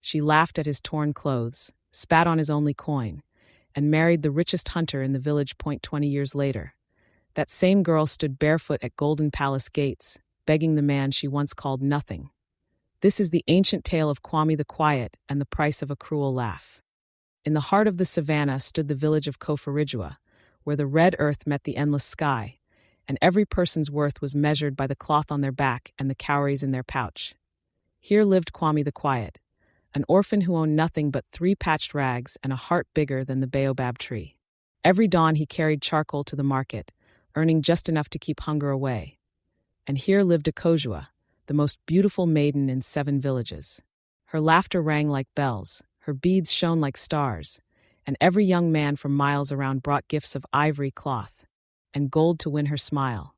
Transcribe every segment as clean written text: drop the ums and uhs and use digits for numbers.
She laughed at his torn clothes, spat on his only coin, and married the richest hunter in the village. 20 years later, that same girl stood barefoot at Golden Palace gates, begging the man she once called nothing. This is the ancient tale of Kwame the Quiet and the price of a cruel laugh. In the heart of the savannah stood the village of Koforidua, where the red earth met the endless sky, and every person's worth was measured by the cloth on their back and the cowries in their pouch. Here lived Kwame the Quiet, an orphan who owned nothing but 3 patched rags and a heart bigger than the baobab tree. Every dawn he carried charcoal to the market, earning just enough to keep hunger away. And here lived Akojua, the most beautiful maiden in 7 villages. Her laughter rang like bells, her beads shone like stars, and every young man from miles around brought gifts of ivory cloth and gold to win her smile.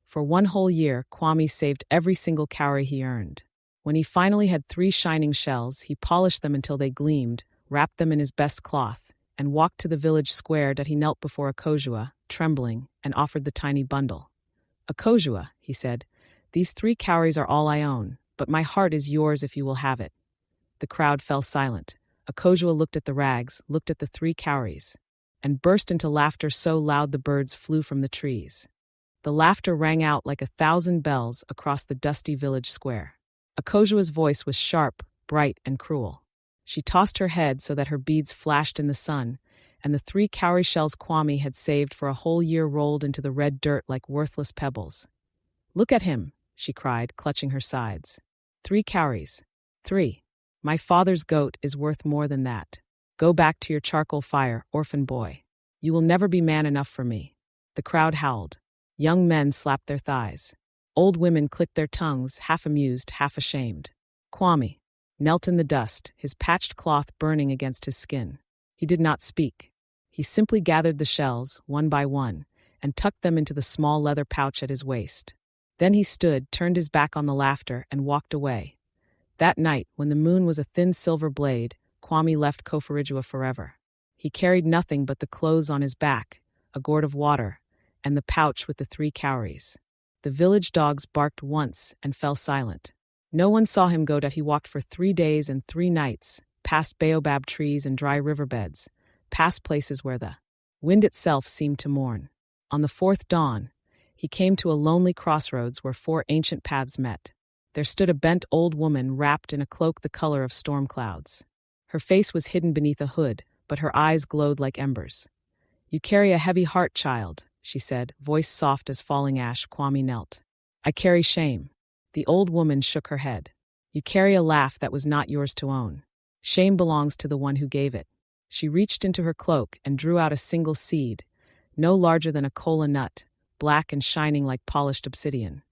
For 1 whole year, Kwame saved every single cowrie he earned. When he finally had 3 shining shells, he polished them until they gleamed, wrapped them in his best cloth, and walked to the village square that he knelt before Akojua, trembling, and offered the tiny bundle. Akojua, he said, these 3 cowries are all I own, but my heart is yours if you will have it. The crowd fell silent. Akojua looked at the rags, looked at the 3 cowries, and burst into laughter so loud the birds flew from the trees. The laughter rang out like 1,000 bells across the dusty village square. Akojua's voice was sharp, bright, and cruel. She tossed her head so that her beads flashed in the sun, and the 3 cowrie shells Kwame had saved for a whole year rolled into the red dirt like worthless pebbles. Look at him, she cried, clutching her sides. 3 cowries. 3. My father's goat is worth more than that. Go back to your charcoal fire, orphan boy. You will never be man enough for me. The crowd howled. Young men slapped their thighs. Old women clicked their tongues, half amused, half ashamed. Kwame knelt in the dust, his patched cloth burning against his skin. He did not speak. He simply gathered the shells, one by one, and tucked them into the small leather pouch at his waist. Then he stood, turned his back on the laughter, and walked away. That night, when the moon was a thin silver blade, Kwame left Koforidua forever. He carried nothing but the clothes on his back, a gourd of water, and the pouch with the 3 cowries. The village dogs barked once and fell silent. No one saw him go. He walked for 3 days and 3 nights, past baobab trees and dry riverbeds, past places where the wind itself seemed to mourn. On the 4th dawn, he came to a lonely crossroads where 4 ancient paths met. There stood a bent old woman wrapped in a cloak the color of storm clouds. Her face was hidden beneath a hood, but her eyes glowed like embers. You carry a heavy heart, child, she said, voice soft as falling ash. Kwame knelt. I carry shame. The old woman shook her head. You carry a laugh that was not yours to own. Shame belongs to the one who gave it. She reached into her cloak and drew out a single seed, no larger than a kola nut, black and shining like polished obsidian.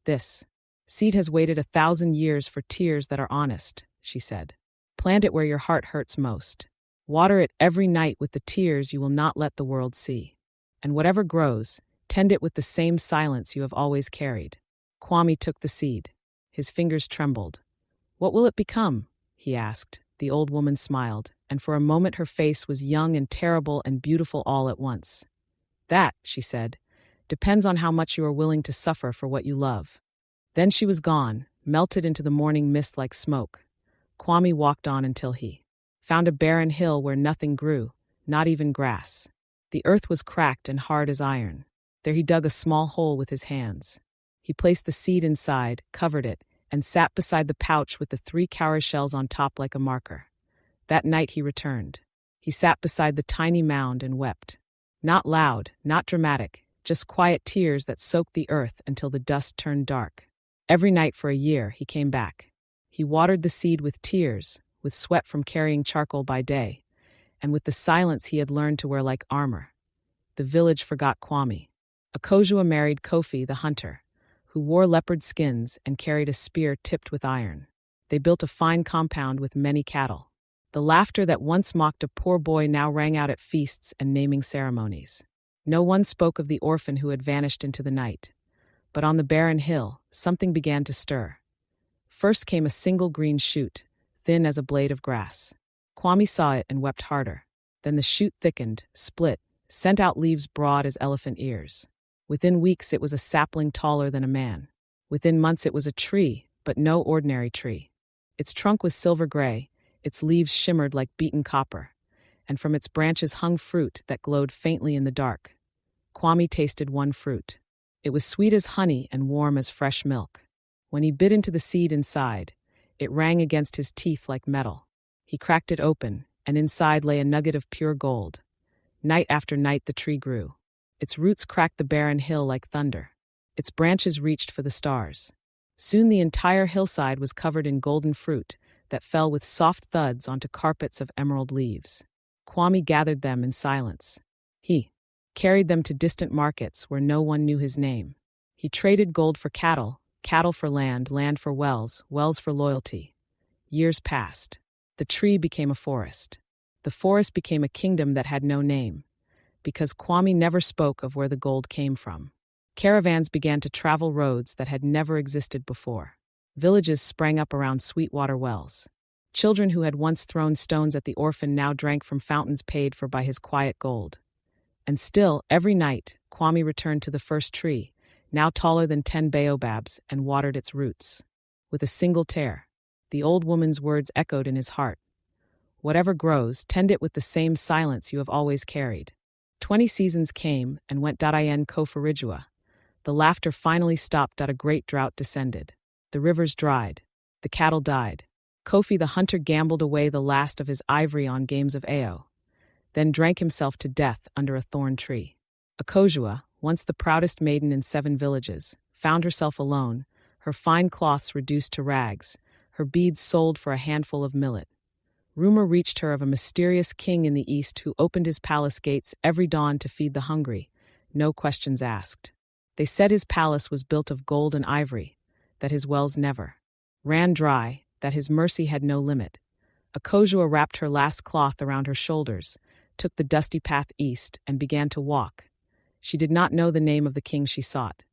This seed has waited 1,000 years for tears that are honest, she said. Plant it where your heart hurts most. Water it every night with the tears you will not let the world see. And whatever grows, tend it with the same silence you have always carried. Kwame took the seed. His fingers trembled. What will it become? He asked. The old woman smiled, and for a moment her face was young and terrible and beautiful all at once. That, she said, depends on how much you are willing to suffer for what you love. Then she was gone, melted into the morning mist like smoke. Kwame walked on until he found a barren hill where nothing grew, not even grass. The earth was cracked and hard as iron. There he dug a small hole with his hands. He placed the seed inside, covered it, and sat beside the pouch with the 3 cowrie shells on top like a marker. That night he returned. He sat beside the tiny mound and wept. Not loud, not dramatic, just quiet tears that soaked the earth until the dust turned dark. Every night for a year he came back. He watered the seed with tears, with sweat from carrying charcoal by day, and with the silence he had learned to wear like armor. The village forgot Kwame. Akojua married Kofi the hunter, who wore leopard skins and carried a spear tipped with iron. They built a fine compound with many cattle. The laughter that once mocked a poor boy now rang out at feasts and naming ceremonies. No one spoke of the orphan who had vanished into the night. But on the barren hill, something began to stir. First came a single green shoot, thin as a blade of grass. Kwame saw it and wept harder. Then the shoot thickened, split, sent out leaves broad as elephant ears. Within weeks it was a sapling taller than a man. Within months it was a tree, but no ordinary tree. Its trunk was silver gray, its leaves shimmered like beaten copper, and from its branches hung fruit that glowed faintly in the dark. Kwame tasted one fruit. It was sweet as honey and warm as fresh milk. When he bit into the seed inside, it rang against his teeth like metal. He cracked it open, and inside lay a nugget of pure gold. Night after night the tree grew. Its roots cracked the barren hill like thunder. Its branches reached for the stars. Soon the entire hillside was covered in golden fruit that fell with soft thuds onto carpets of emerald leaves. Kwame gathered them in silence. He carried them to distant markets where no one knew his name. He traded gold for cattle, cattle for land, land for wells, wells for loyalty. Years passed. The tree became a forest. The forest became a kingdom that had no name, because Kwame never spoke of where the gold came from. Caravans began to travel roads that had never existed before. Villages sprang up around Sweetwater wells. Children who had once thrown stones at the orphan now drank from fountains paid for by his quiet gold. And still, every night, Kwame returned to the first tree, now taller than 10 baobabs, and watered its roots. With a single tear, the old woman's words echoed in his heart. Whatever grows, tend it with the same silence you have always carried. 20 seasons came and went. In Koforidua. The laughter finally stopped. A great drought descended. The rivers dried. The cattle died. Kofi the hunter gambled away the last of his ivory on games of Ao, then drank himself to death under a thorn tree. Akojua, once the proudest maiden in 7 villages, found herself alone, her fine cloths reduced to rags, her beads sold for a handful of millet. Rumor reached her of a mysterious king in the east who opened his palace gates every dawn to feed the hungry, no questions asked. They said his palace was built of gold and ivory, that his wells never ran dry, that his mercy had no limit. Akojua wrapped her last cloth around her shoulders, took the dusty path east, and began to walk. She did not know the name of the king she sought.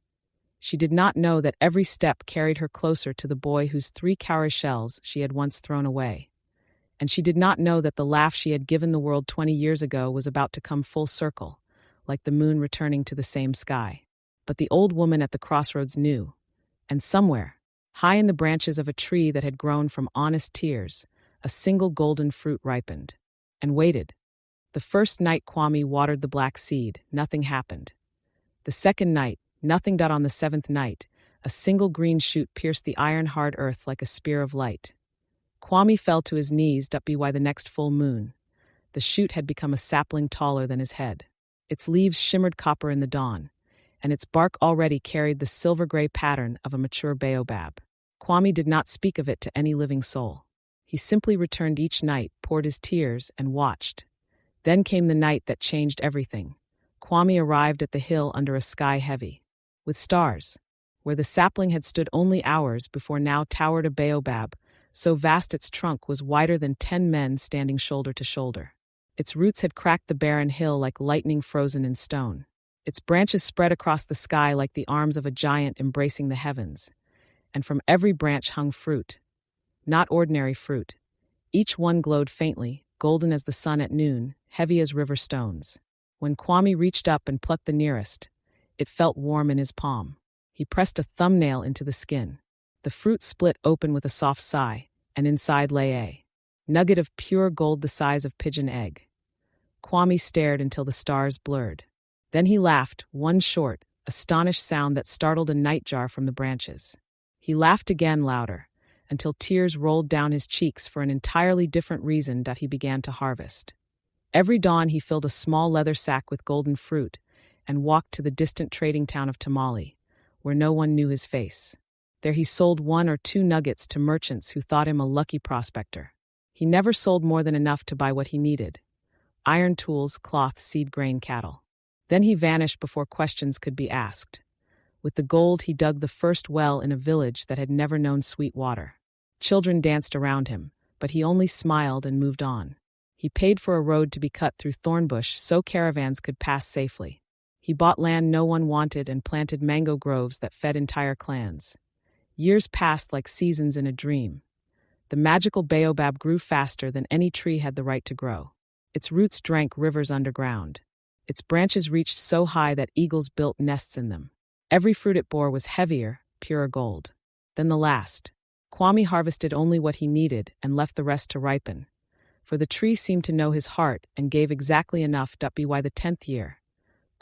She did not know that every step carried her closer to the boy whose 3 cowrie shells she had once thrown away. And she did not know that the laugh she had given the world 20 years ago was about to come full circle, like the moon returning to the same sky. But the old woman at the crossroads knew, and somewhere, high in the branches of a tree that had grown from honest tears, a single golden fruit ripened, and waited. The first night Kwame watered the black seed, nothing happened. The second night, nothing. On the 7th night, a single green shoot pierced the iron-hard earth like a spear of light. Kwame fell to his knees. By the next full moon, the shoot had become a sapling taller than his head. Its leaves shimmered copper in the dawn, and its bark already carried the silver-gray pattern of a mature baobab. Kwame did not speak of it to any living soul. He simply returned each night, poured his tears, and watched. Then came the night that changed everything. Kwame arrived at the hill under a sky heavy with stars. Where the sapling had stood only hours before now towered a baobab, so vast its trunk was wider than 10 men standing shoulder to shoulder. Its roots had cracked the barren hill like lightning frozen in stone. Its branches spread across the sky like the arms of a giant embracing the heavens. And from every branch hung fruit. Not ordinary fruit. Each one glowed faintly, golden as the sun at noon, heavy as river stones. When Kwame reached up and plucked the nearest, it felt warm in his palm. He pressed a thumbnail into the skin. The fruit split open with a soft sigh, and inside lay a nugget of pure gold the size of pigeon egg. Kwame stared until the stars blurred. Then he laughed, one short, astonished sound that startled a nightjar from the branches. He laughed again louder, until tears rolled down his cheeks for an entirely different reason. He began to harvest. Every dawn he filled a small leather sack with golden fruit and walked to the distant trading town of Tamale, where no one knew his face. There he sold 1 or 2 nuggets to merchants who thought him a lucky prospector. He never sold more than enough to buy what he needed: iron tools, cloth, seed, grain, cattle. Then he vanished before questions could be asked. With the gold he dug the first well in a village that had never known sweet water. Children danced around him, but he only smiled and moved on. He paid for a road to be cut through thornbush so caravans could pass safely. He bought land no one wanted and planted mango groves that fed entire clans. Years passed like seasons in a dream. The magical baobab grew faster than any tree had the right to grow. Its roots drank rivers underground. Its branches reached so high that eagles built nests in them. Every fruit it bore was heavier, purer gold. Then the last. Kwame harvested only what he needed and left the rest to ripen. For the tree seemed to know his heart and gave exactly enough. By the 10th year,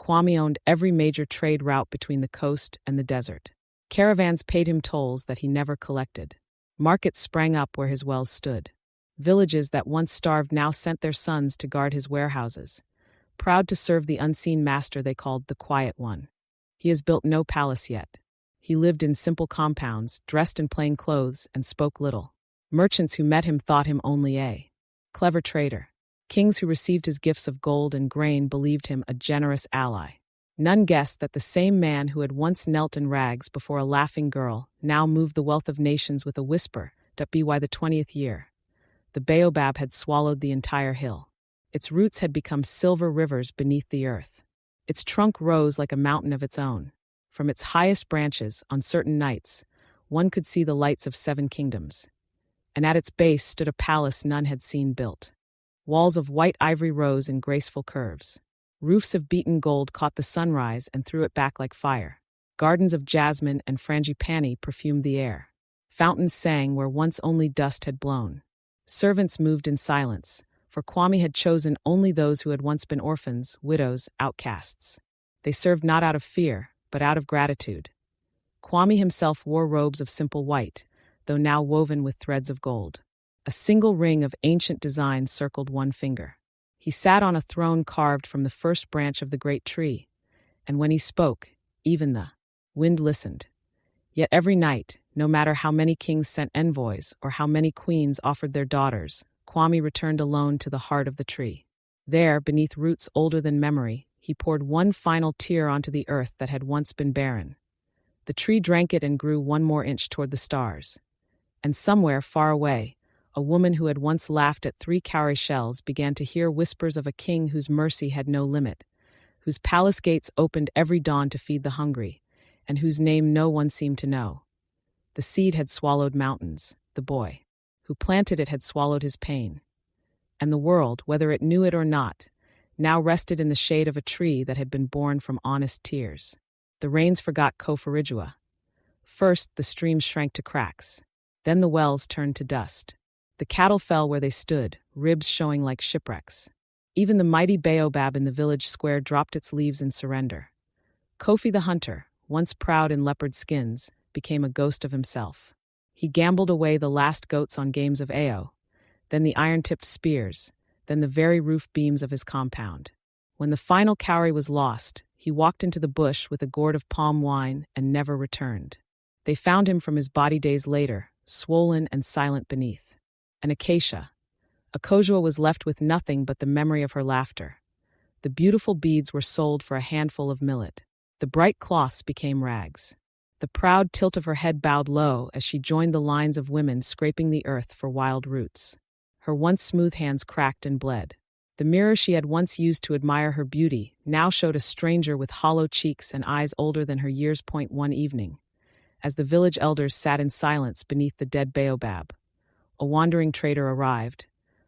Kwame owned every major trade route between the coast and the desert. Caravans paid him tolls that he never collected. Markets sprang up where his wells stood. Villages that once starved now sent their sons to guard his warehouses, proud to serve the unseen master they called the Quiet One. He has built no palace yet. He lived in simple compounds, dressed in plain clothes, and spoke little. Merchants who met him thought him only a clever trader. Kings who received his gifts of gold and grain believed him a generous ally. None guessed that the same man who had once knelt in rags before a laughing girl now moved the wealth of nations with a whisper. By the 20th year, the baobab had swallowed the entire hill. Its roots had become silver rivers beneath the earth. Its trunk rose like a mountain of its own. From its highest branches, on certain nights, one could see the lights of 7 kingdoms. And at its base stood a palace none had seen built. Walls of white ivory rose in graceful curves. Roofs of beaten gold caught the sunrise and threw it back like fire. Gardens of jasmine and frangipani perfumed the air. Fountains sang where once only dust had blown. Servants moved in silence, for Kwame had chosen only those who had once been orphans, widows, outcasts. They served not out of fear, but out of gratitude. Kwame himself wore robes of simple white, though now woven with threads of gold. A single ring of ancient design circled one finger. He sat on a throne carved from the first branch of the great tree, and when he spoke, even the wind listened. Yet every night, no matter how many kings sent envoys or how many queens offered their daughters, Kwame returned alone to the heart of the tree. There, beneath roots older than memory, he poured one final tear onto the earth that had once been barren. The tree drank it and grew one more inch toward the stars. And somewhere far away, a woman who had once laughed at 3 cowrie shells began to hear whispers of a king whose mercy had no limit, whose palace gates opened every dawn to feed the hungry, and whose name no one seemed to know. The seed had swallowed mountains. The boy who planted it had swallowed his pain. And the world, whether it knew it or not, now rested in the shade of a tree that had been born from honest tears. The rains forgot Kofarigua. First, the streams shrank to cracks. Then the wells turned to dust. The cattle fell where they stood, ribs showing like shipwrecks. Even the mighty baobab in the village square dropped its leaves in surrender. Kofi the hunter, once proud in leopard skins, became a ghost of himself. He gambled away the last goats on games of Ao, then the iron-tipped spears, then the very roof beams of his compound. When the final cowrie was lost, he walked into the bush with a gourd of palm wine and never returned. They found him from his body days later, swollen and silent beneath an acacia. Akojua was left with nothing but the memory of her laughter. The beautiful beads were sold for a handful of millet. The bright cloths became rags. The proud tilt of her head bowed low as she joined the lines of women scraping the earth for wild roots. Her once smooth hands cracked and bled. The mirror she had once used to admire her beauty now showed a stranger with hollow cheeks and eyes older than her years. One evening, as the village elders sat in silence beneath the dead baobab, a wandering trader arrived,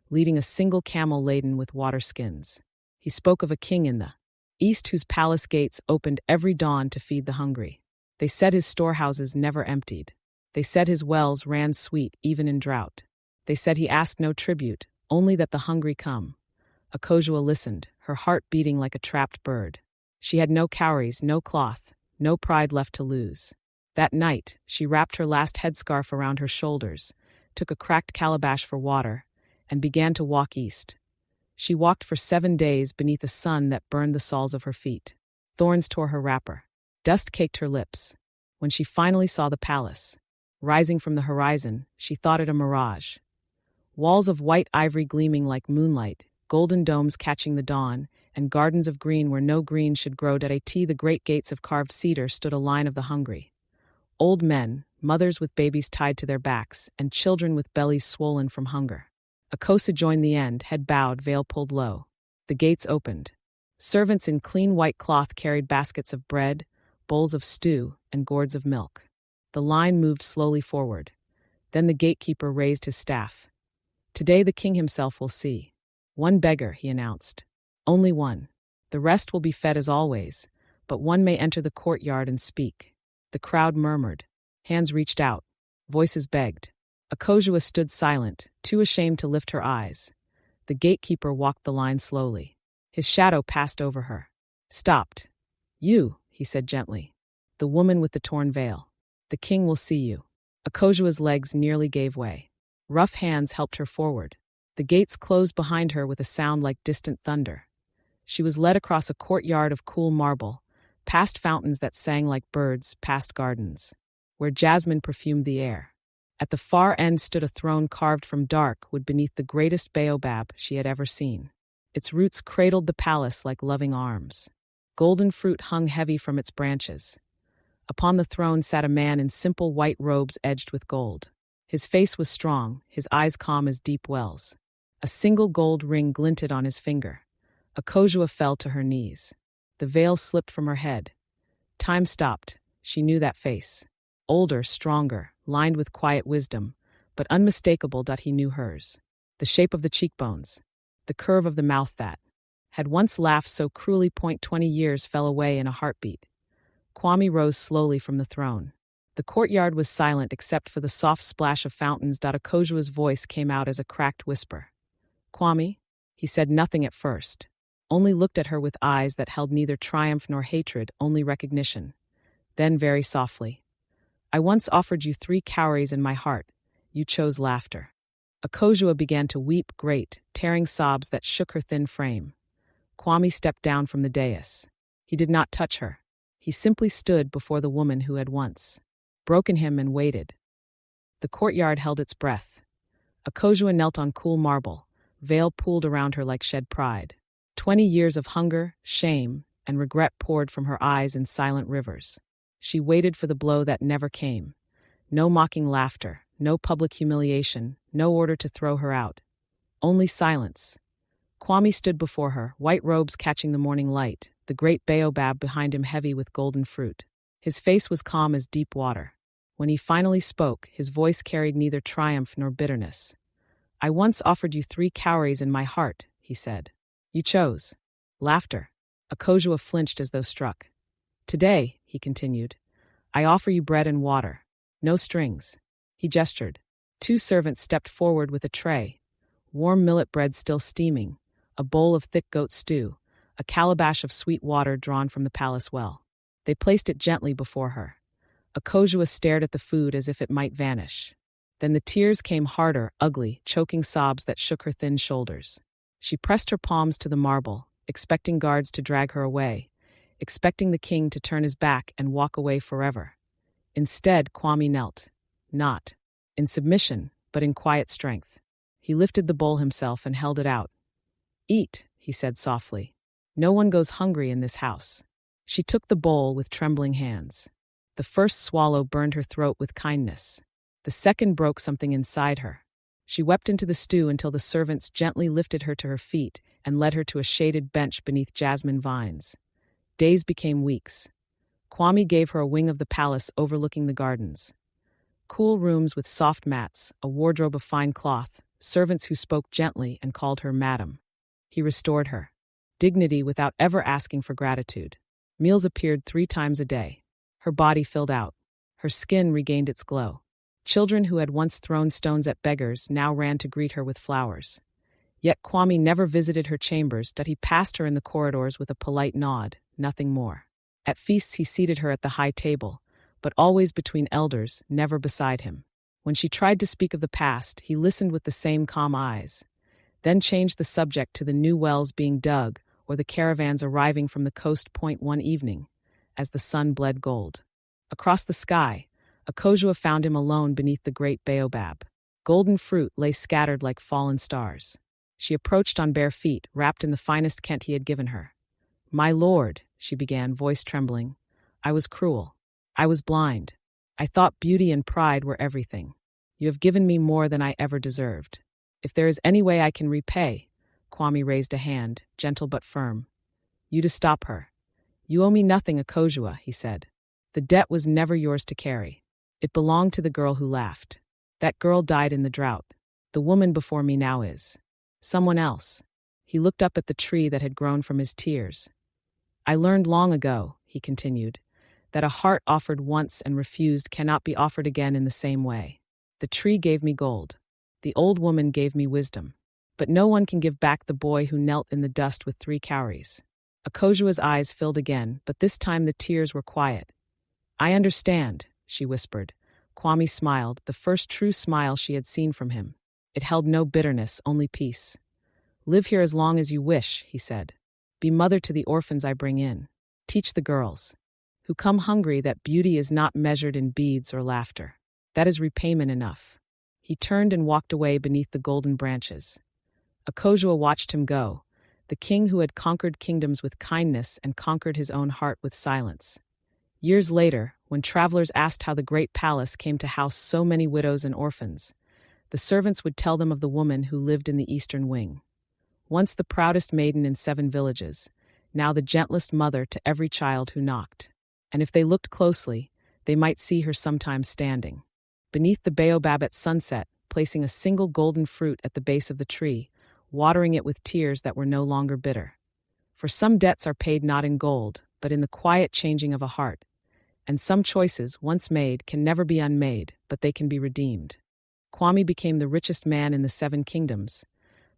leading a single camel laden with water skins. He spoke of a king in the east whose palace gates opened every dawn to feed the hungry. They said his storehouses never emptied. They said his wells ran sweet even in drought. They said he asked no tribute, only that the hungry come. Akojua listened, her heart beating like a trapped bird. She had no cowries, no cloth, no pride left to lose. That night, she wrapped her last headscarf around her shoulders, took a cracked calabash for water, and began to walk east. She walked for 7 days beneath a sun that burned the soles of her feet. Thorns tore her wrapper. Dust caked her lips. When she finally saw the palace, rising from the horizon, she thought it a mirage. Walls of white ivory gleaming like moonlight, golden domes catching the dawn, and gardens of green where no green should grow. At the great gates of carved cedar stood a line of the hungry. Old men, mothers with babies tied to their backs, and children with bellies swollen from hunger. Akosa joined the end, head bowed, veil pulled low. The gates opened. Servants in clean white cloth carried baskets of bread, bowls of stew, and gourds of milk. The line moved slowly forward. Then the gatekeeper raised his staff. Today the king himself will see. One beggar, he announced. Only one. The rest will be fed as always, but one may enter the courtyard and speak. The crowd murmured. Hands reached out. Voices begged. Akojua stood silent, too ashamed to lift her eyes. The gatekeeper walked the line slowly. His shadow passed over her. Stopped. You, he said gently. The woman with the torn veil. The king will see you. Akojua's legs nearly gave way. Rough hands helped her forward. The gates closed behind her with a sound like distant thunder. She was led across a courtyard of cool marble, past fountains that sang like birds, past gardens, where jasmine perfumed the air. At the far end stood a throne carved from dark wood beneath the greatest baobab she had ever seen. Its roots cradled the palace like loving arms. Golden fruit hung heavy from its branches. Upon the throne sat a man in simple white robes edged with gold. His face was strong, his eyes calm as deep wells. A single gold ring glinted on his finger. Akojua fell to her knees. The veil slipped from her head. Time stopped. She knew that face. Older, stronger, lined with quiet wisdom, but unmistakable that he knew hers. The shape of the cheekbones, the curve of the mouth that had once laughed so cruelly 20 years fell away in a heartbeat. Kwame rose slowly from the throne. The courtyard was silent except for the soft splash of fountains. Akojua's voice came out as a cracked whisper. Kwame? He said nothing at first, only looked at her with eyes that held neither triumph nor hatred, only recognition. Then very softly, I once offered you 3 cowries in my heart. You chose laughter. Akojua began to weep, great, tearing sobs that shook her thin frame. Kwame stepped down from the dais. He did not touch her. He simply stood before the woman who had once broken him and waited. The courtyard held its breath. Akojua knelt on cool marble, veil pooled around her like shed pride. 20 years of hunger, shame, and regret poured from her eyes in silent rivers. She waited for the blow that never came. No mocking laughter, no public humiliation, no order to throw her out. Only silence. Kwame stood before her, white robes catching the morning light, the great baobab behind him heavy with golden fruit. His face was calm as deep water. When he finally spoke, his voice carried neither triumph nor bitterness. I once offered you 3 cowries in my heart, he said. You chose laughter. Akojua flinched as though struck. Today, he continued, I offer you bread and water. No strings. He gestured. 2 servants stepped forward with a tray. Warm millet bread still steaming, a bowl of thick goat stew, a calabash of sweet water drawn from the palace well. They placed it gently before her. Akojua stared at the food as if it might vanish. Then the tears came harder, ugly, choking sobs that shook her thin shoulders. She pressed her palms to the marble, expecting guards to drag her away, expecting the king to turn his back and walk away forever. Instead, Kwame knelt, not in submission, but in quiet strength. He lifted the bowl himself and held it out. Eat, he said softly. No one goes hungry in this house. She took the bowl with trembling hands. The first swallow burned her throat with kindness. The second broke something inside her. She wept into the stew until the servants gently lifted her to her feet and led her to a shaded bench beneath jasmine vines. Days became weeks. Kwame gave her a wing of the palace overlooking the gardens. Cool rooms with soft mats, a wardrobe of fine cloth, servants who spoke gently and called her madam. He restored her dignity without ever asking for gratitude. Meals appeared 3 times a day. Her body filled out. Her skin regained its glow. Children who had once thrown stones at beggars now ran to greet her with flowers. Yet Kwame never visited her chambers, that he passed her in the corridors with a polite nod, nothing more. At feasts he seated her at the high table, but always between elders, never beside him. When she tried to speak of the past, he listened with the same calm eyes, then changed the subject to the new wells being dug or the caravans arriving from the coast. One evening, as the sun bled gold across the sky, Akojua found him alone beneath the great baobab. Golden fruit lay scattered like fallen stars. She approached on bare feet, wrapped in the finest kent he had given her. My lord, she began, voice trembling, I was cruel. I was blind. I thought beauty and pride were everything. You have given me more than I ever deserved. If there is any way I can repay, Kwame raised a hand, gentle but firm. You to stop her. You owe me nothing, Akojua, he said. The debt was never yours to carry. It belonged to the girl who laughed. That girl died in the drought. The woman before me now is someone else. He looked up at the tree that had grown from his tears. I learned long ago, he continued, that a heart offered once and refused cannot be offered again in the same way. The tree gave me gold. The old woman gave me wisdom. But no one can give back the boy who knelt in the dust with 3 cowries. Akojua's eyes filled again, but this time the tears were quiet. I understand, she whispered. Kwame smiled, the first true smile she had seen from him. It held no bitterness, only peace. Live here as long as you wish, he said. Be mother to the orphans I bring in. Teach the girls, who come hungry, that beauty is not measured in beads or laughter. That is repayment enough. He turned and walked away beneath the golden branches. Akojua watched him go, the king who had conquered kingdoms with kindness and conquered his own heart with silence. Years later, when travelers asked how the great palace came to house so many widows and orphans, the servants would tell them of the woman who lived in the eastern wing. Once the proudest maiden in 7 villages, now the gentlest mother to every child who knocked. And if they looked closely, they might see her sometimes standing beneath the baobab at sunset, placing a single golden fruit at the base of the tree, watering it with tears that were no longer bitter. For some debts are paid not in gold, but in the quiet changing of a heart, and some choices, once made, can never be unmade, but they can be redeemed. Kwame became the richest man in the 7 kingdoms,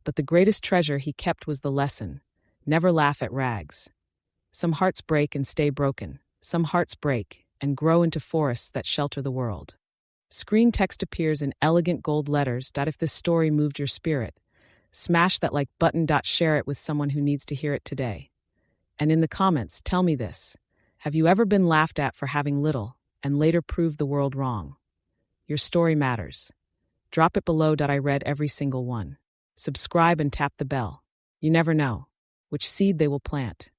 but the greatest treasure he kept was the lesson: never laugh at rags. Some hearts break and stay broken. Some hearts break and grow into forests that shelter the world. Screen text appears in elegant gold letters. If this story moved your spirit, smash that like button. Share it with someone who needs to hear it today. And in the comments, tell me this: have you ever been laughed at for having little and later proved the world wrong? Your story matters. Drop it below. I read every single one. Subscribe and tap the bell. You never know which seed they will plant.